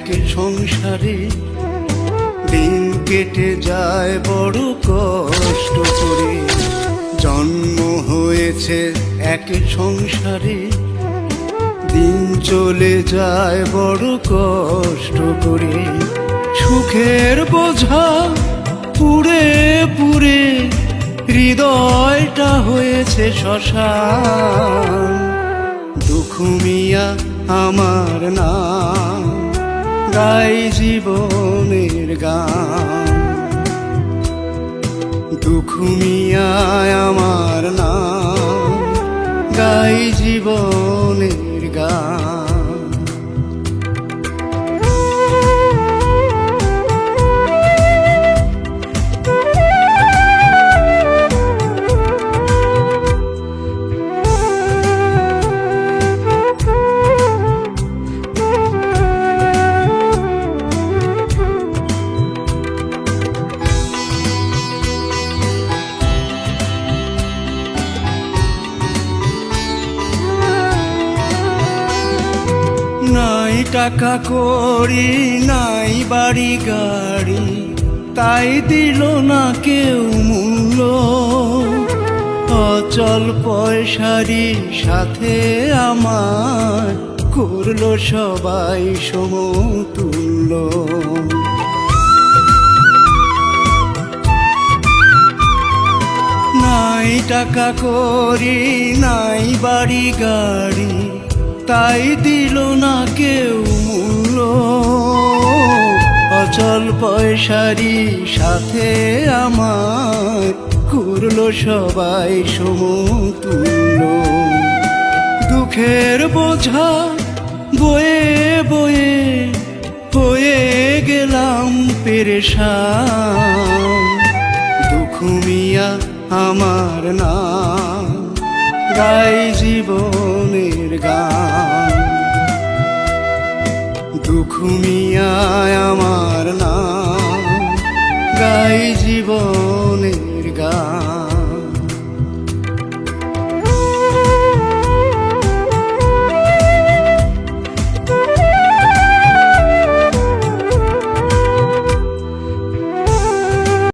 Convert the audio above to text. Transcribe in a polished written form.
এক সংসারে দিন কেটে যায় বড় কষ্ট করে। জন্ম হয়েছে এক সংসারে দিন চলে যায় বড় কষ্ট করে। সুখের বোঝা পুড়ে পুড়ে হৃদয়টা হয়েছে শ্মশান। দুঃখ মিয়া আমার নাম, গাই জীবনের গান। দুঃখ মিয়া আমার নাম, গাই জীবনের গান। নাই টাকা করি, নাই বাড়ি গাড়ি, তাই দিল না কেউ মূল্য। অচল পয়সারি সাথে আমার করলো সবাই সমতুল্য। নাই টাকা করি, নাই বাড়ি গাড়ি, তাই দিল না কেউ মূল্য। অচল পয়সারি সাথে আমার করলো সবাই সমতুল্য। দুঃখের বোঝা বয়ে বয়ে হয়ে গেলাম পেরেশান। দুঃখ মিয়া আমার নাম, গাই জীবনের গান। দুঃখ মিয়া আমার নাম, গাই জীবনের গান।